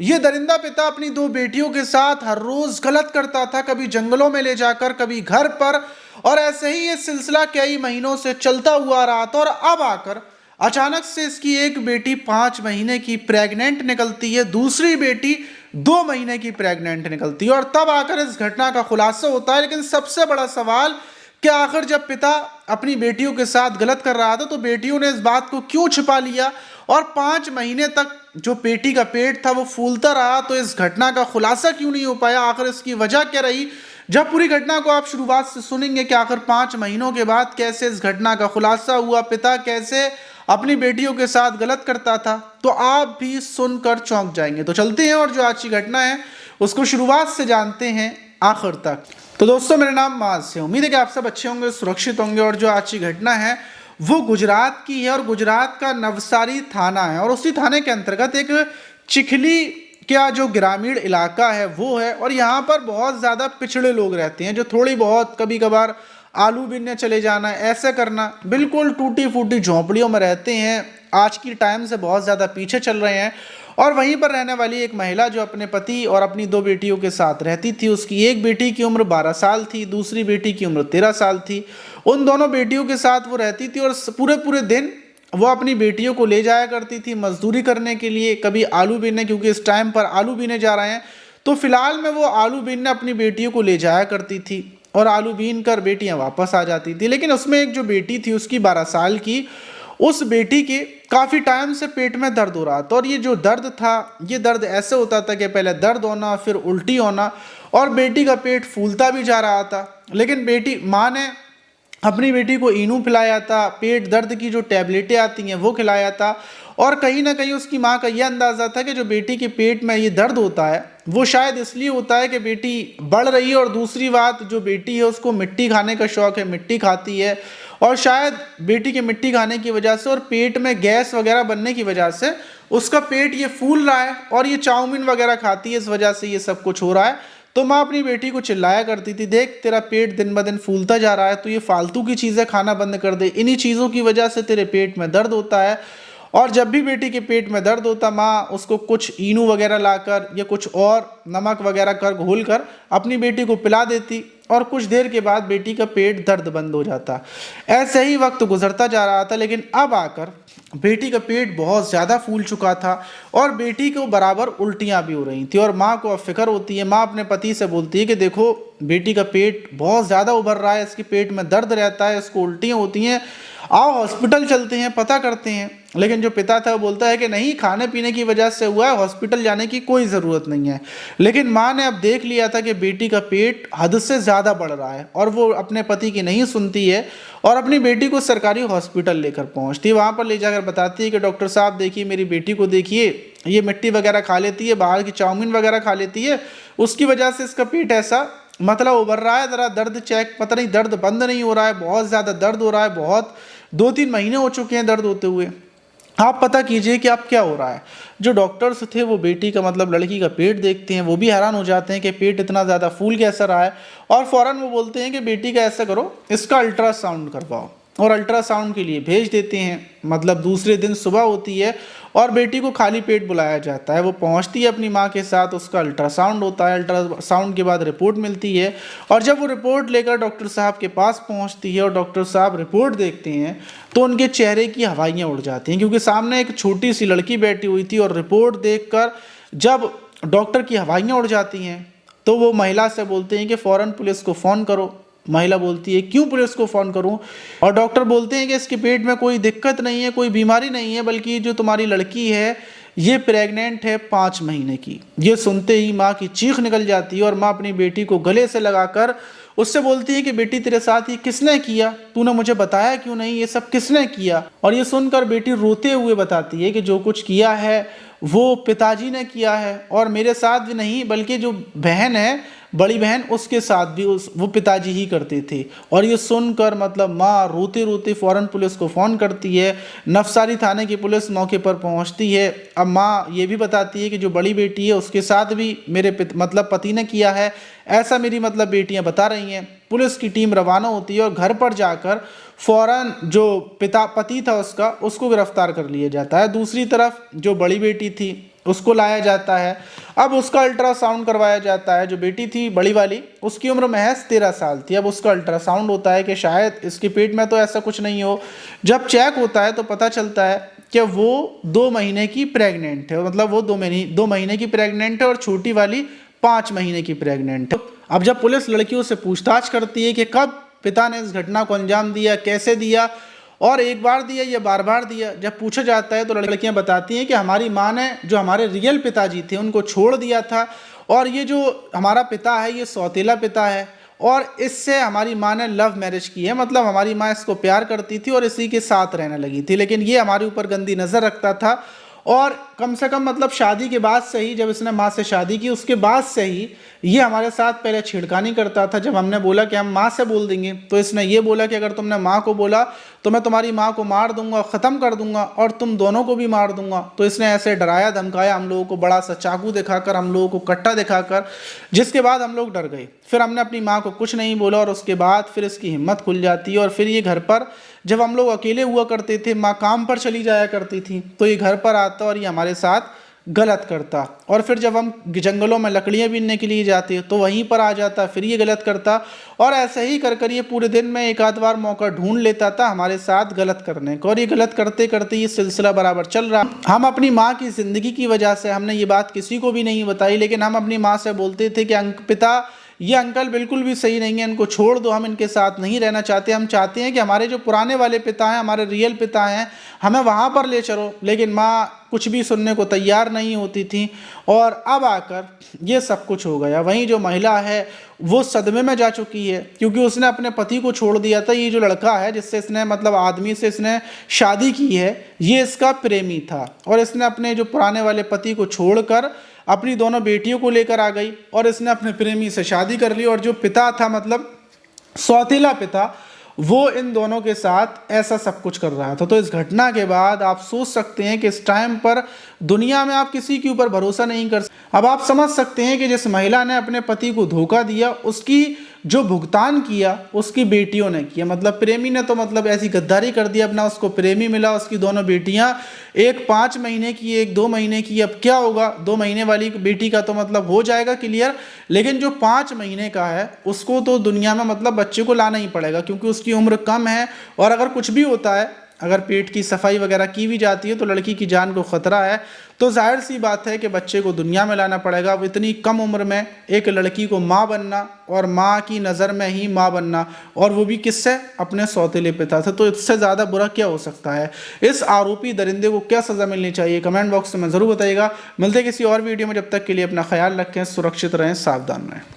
ये दरिंदा पिता अपनी दो बेटियों के साथ हर रोज गलत करता था, कभी जंगलों में ले जाकर, कभी घर पर। और ऐसे ही ये सिलसिला कई महीनों से चलता हुआ रहा था और अब आकर अचानक से इसकी एक बेटी 5 महीने की प्रेग्नेंट निकलती है, दूसरी बेटी 2 महीने की प्रेग्नेंट निकलती है और तब आकर इस घटना का खुलासा होता है। लेकिन सबसे बड़ा सवाल कि आखिर जब पिता अपनी बेटियों के साथ गलत कर रहा था तो बेटियों ने इस बात को क्यों छिपा लिया और 5 महीने तक जो बेटी का पेट था वो फूलता रहा। तो इस घटना का खुलासा क्यों नहीं हो पाया, आखिर इसकी वजह क्या रही। जब पूरी घटना को आप शुरुआत से सुनेंगे कि आखिर 5 महीनों के बाद कैसे इस घटना का खुलासा हुआ, पिता कैसे अपनी बेटियों के साथ गलत करता था, तो आप भी सुनकर चौंक जाएंगे। तो चलते हैं और जो आज की घटना है उसको शुरुआत से जानते हैं आखिर तक। तो दोस्तों, मेरा नाम माज है, उम्मीद है कि आप सब अच्छे होंगे, सुरक्षित होंगे। और जो आज की घटना है वो गुजरात की है और गुजरात का नवसारी थाना है और उसी थाने के अंतर्गत एक चिखली क्या जो ग्रामीण इलाका है वो है। और यहाँ पर बहुत ज़्यादा पिछड़े लोग रहते हैं जो थोड़ी बहुत कभी कभार आलू बीनने चले जाना, ऐसे करना, बिल्कुल टूटी फूटी झोंपड़ियों में रहते हैं, आज की टाइम से बहुत ज़्यादा पीछे चल रहे हैं। और वहीं पर रहने वाली एक महिला जो अपने पति और अपनी दो बेटियों के साथ रहती थी, उसकी एक बेटी की उम्र 12 साल थी, दूसरी बेटी की उम्र 13 साल थी। उन दोनों बेटियों के साथ वो रहती थी और पूरे पूरे दिन वो अपनी बेटियों को ले जाया करती थी मजदूरी करने के लिए, कभी आलू बीनने, क्योंकि इस टाइम पर आलू बीने जा रहे हैं तो फिलहाल में वो आलू बीनने अपनी बेटियों को ले जाया करती थी और आलू बीन कर बेटियां वापस आ जाती थी। लेकिन उसमें एक जो बेटी थी उसकी 12 साल की, उस बेटी के काफ़ी टाइम से पेट में दर्द हो रहा था। और ये जो दर्द था, ये दर्द ऐसे होता था कि पहले दर्द होना, फिर उल्टी होना और बेटी का पेट फूलता भी जा रहा था। लेकिन माँ ने अपनी बेटी को इनू पिलाया था, पेट दर्द की जो टैबलेटें आती हैं वो खिलाया था। और कहीं ना कहीं उसकी माँ का यह अंदाज़ा था कि जो बेटी के पेट में ये दर्द होता है वो शायद इसलिए होता है कि बेटी बढ़ रही है। और दूसरी बात, जो बेटी है उसको मिट्टी खाने का शौक़ है, मिट्टी खाती है और शायद बेटी के मिट्टी खाने की वजह से और पेट में गैस वगैरह बनने की वजह से उसका पेट ये फूल रहा है और ये चाउमीन वगैरह खाती है, इस वजह से ये सब कुछ हो रहा है। तो माँ अपनी बेटी को चिल्लाया करती थी, देख तेरा पेट दिन ब दिन फूलता जा रहा है, तो ये फालतू की चीज़ें खाना बंद कर दे, इन्हीं चीज़ों की वजह से तेरे पेट में दर्द होता है। और जब भी बेटी के पेट में दर्द होता, माँ उसको कुछ इनू वगैरह लाकर या कुछ और नमक वगैरह कर घोल कर अपनी बेटी को पिला देती और कुछ देर के बाद बेटी का पेट दर्द बंद हो जाता। ऐसे ही वक्त गुजरता जा रहा था, लेकिन अब आकर बेटी का पेट बहुत ज़्यादा फूल चुका था और बेटी को बराबर उल्टियाँ भी हो रही थी। और माँ को अब फिक्र होती है, माँ अपने पति से बोलती है कि देखो बेटी का पेट बहुत ज़्यादा उभर रहा है, इसके पेट में दर्द रहता है, इसको उल्टियाँ होती हैं, आओ हॉस्पिटल चलते हैं, पता करते हैं। लेकिन जो पिता था वो बोलता है कि नहीं, खाने पीने की वजह से हुआ है, हॉस्पिटल जाने की कोई ज़रूरत नहीं है। लेकिन माँ ने अब देख लिया था कि बेटी का पेट हद से ज़्यादा बढ़ रहा है और वो अपने पति की नहीं सुनती है और अपनी बेटी को सरकारी हॉस्पिटल लेकर पहुँचती है। वहाँ पर ले जाकर बताती है कि डॉक्टर साहब देखिए, मेरी बेटी को देखिए, ये मिट्टी वगैरह खा लेती है, बाहर की चाउमीन वगैरह खा लेती है, उसकी वजह से इसका पेट ऐसा मतलब उभर रहा है, ज़रा दर्द चेक, पता नहीं दर्द बंद नहीं हो रहा है, बहुत ज़्यादा दर्द हो रहा है, बहुत 2-3 महीने हो चुके हैं दर्द होते हुए, आप पता कीजिए कि आप क्या हो रहा है। जो डॉक्टर्स थे वो बेटी का मतलब लड़की का पेट देखते हैं, वो भी हैरान हो जाते हैं कि पेट इतना ज़्यादा फूल कैसा रहा है और फ़ौरन वो बोलते हैं कि बेटी का ऐसा करो, इसका अल्ट्रासाउंड करवाओ और अल्ट्रासाउंड के लिए भेज देते हैं। मतलब दूसरे दिन सुबह होती है और बेटी को खाली पेट बुलाया जाता है, वो पहुंचती है अपनी माँ के साथ, उसका अल्ट्रासाउंड होता है, अल्ट्रासाउंड के बाद रिपोर्ट मिलती है और जब वो रिपोर्ट लेकर डॉक्टर साहब के पास पहुंचती है और डॉक्टर साहब रिपोर्ट देखते हैं तो उनके चेहरे की हवाइयाँ उड़ जाती हैं, क्योंकि सामने एक छोटी सी लड़की बैठी हुई थी और रिपोर्ट देखकर जब डॉक्टर की हवाइयाँ उड़ जाती हैं तो वो महिला से बोलते हैं कि फ़ौरन पुलिस को फ़ोन करो। महिला बोलती है, क्यों पुलिस को फ़ोन करूं? और डॉक्टर बोलते हैं कि इसके पेट में कोई दिक्कत नहीं है, कोई बीमारी नहीं है, बल्कि जो तुम्हारी लड़की है ये प्रेग्नेंट है 5 महीने की। ये सुनते ही माँ की चीख निकल जाती है और माँ अपनी बेटी को गले से लगाकर उससे बोलती है कि बेटी तेरे साथ ये किसने किया, तूने मुझे बताया क्यों नहीं, ये सब किसने किया? और ये सुनकर बेटी रोते हुए बताती है कि जो कुछ किया है वो पिताजी ने किया है और मेरे साथ भी नहीं, बल्कि जो बहन है, बड़ी बहन, उसके साथ भी वो पिताजी ही करते थे। और ये सुनकर मतलब माँ रोते रोते फ़ौरन पुलिस को फ़ोन करती है। नवसारी थाने की पुलिस मौके पर पहुंचती है। अब माँ ये भी बताती है कि जो बड़ी बेटी है उसके साथ भी मेरे मतलब पति ने किया है, ऐसा मेरी मतलब बेटियां बता रही हैं। पुलिस की टीम रवाना होती है और घर पर जाकर फ़ौरन जो पति था उसको गिरफ्तार कर लिया जाता है। दूसरी तरफ जो बड़ी बेटी थी उसको लाया जाता है। अब उसका अल्ट्रासाउंड करवाया जाता है। जो बेटी थी बड़ी वाली, उसकी उम्र महज 13 साल थी। अब उसका अल्ट्रासाउंड होता है कि शायद इसके पेट में तो ऐसा कुछ नहीं हो। जब चेक होता है तो पता चलता है कि वो 2 महीने की प्रेग्नेंट है, मतलब वो 2 महीने की प्रेग्नेंट है और छोटी वाली 5 महीने की प्रेग्नेंट है। अब जब पुलिस लड़कियों से पूछताछ करती है कि कब पिता ने इस घटना को अंजाम दिया, कैसे दिया, और एक बार दिया या बार बार दिया, जब पूछा जाता है तो लड़कियां बताती हैं कि हमारी माँ ने जो हमारे रियल पिताजी थे उनको छोड़ दिया था, और ये जो हमारा पिता है ये सौतेला पिता है, और इससे हमारी माँ ने लव मैरिज की है, मतलब हमारी माँ इसको प्यार करती थी और इसी के साथ रहने लगी थी, लेकिन ये हमारे ऊपर गंदी नज़र रखता था। और कम से कम मतलब शादी के बाद से ही, जब इसने माँ से शादी की उसके बाद से ही ये हमारे साथ पहले छेड़खानी करता था। जब हमने बोला कि हम माँ से बोल देंगे तो इसने ये बोला कि अगर तुमने माँ को बोला तो मैं तुम्हारी माँ को मार दूंगा, ख़त्म कर दूंगा और तुम दोनों को भी मार दूंगा। तो इसने ऐसे डराया धमकाया हम लोगों को, बड़ा सा चाकू दिखाकर, हम लोगों को कट्टा दिखाकर, जिसके बाद हम लोग डर गए। फिर हमने अपनी माँ को कुछ नहीं बोला और उसके बाद फिर इसकी हिम्मत खुल जाती है। और फिर ये घर पर, जब हम लोग अकेले हुआ करते थे, माँ काम पर चली जाया करती थी, तो ये घर पर आता और ये हमारे साथ गलत करता। और फिर जब हम जंगलों में लकड़ियाँ बीनने के लिए जाते तो वहीं पर आ जाता, फिर ये गलत करता, और ऐसे ही कर कर ये पूरे दिन में एक आध बार मौका ढूंढ लेता था हमारे साथ गलत करने को। और ये गलत करते करते ये सिलसिला बराबर चल रहा। हम अपनी माँ की ज़िंदगी की वजह से हमने ये बात किसी को भी नहीं बताई, लेकिन हम अपनी माँ से बोलते थे कि पिता ये अंकल बिल्कुल भी सही नहीं है, इनको छोड़ दो, हम इनके साथ नहीं रहना चाहते, हम चाहते हैं कि हमारे जो पुराने वाले पिता हैं, हमारे रियल पिता हैं, हमें वहाँ पर ले चलो। लेकिन माँ कुछ भी सुनने को तैयार नहीं होती थी। और अब आकर ये सब कुछ हो गया। वहीं जो महिला है वो सदमे में जा चुकी है, क्योंकि उसने अपने पति को छोड़ दिया था। ये जो लड़का है जिससे इसने, मतलब आदमी से इसने शादी की है, ये इसका प्रेमी था, और इसने अपने जो पुराने वाले पति को छोड़कर अपनी दोनों बेटियों को लेकर आ गई और इसने अपने प्रेमी से शादी कर ली। और जो पिता था, मतलब सौतेला पिता, वो इन दोनों के साथ ऐसा सब कुछ कर रहा था। तो इस घटना के बाद आप सोच सकते हैं कि इस टाइम पर दुनिया में आप किसी के ऊपर भरोसा नहीं कर सकते। अब आप समझ सकते हैं कि जिस महिला ने अपने पति को धोखा दिया, उसकी जो भुगतान किया उसकी बेटियों ने किया। मतलब प्रेमी ने तो मतलब ऐसी गद्दारी कर दी, अपना उसको प्रेमी मिला, उसकी दोनों बेटियां, एक 5 महीने की, एक 2 महीने की। अब क्या होगा, 2 महीने वाली बेटी का तो मतलब हो जाएगा क्लियर, लेकिन जो 5 महीने का है उसको तो दुनिया में मतलब बच्चे को लाना ही पड़ेगा, क्योंकि उसकी उम्र कम है। और अगर कुछ भी होता है, अगर पेट की सफाई वगैरह की भी जाती है तो लड़की की जान को खतरा है। तो जाहिर सी बात है कि बच्चे को दुनिया में लाना पड़ेगा। अब इतनी कम उम्र में एक लड़की को माँ बनना, और माँ की नज़र में ही माँ बनना, और वो भी किससे, अपने सौतेले पिता से, तो इससे ज़्यादा बुरा क्या हो सकता है। इस आरोपी दरिंदे को क्या सज़ा मिलनी चाहिए, कमेंट बॉक्स में ज़रूर बताइएगा। मिलते किसी और वीडियो में, जब तक के लिए अपना ख्याल रखें, सुरक्षित रहें, सावधान रहें।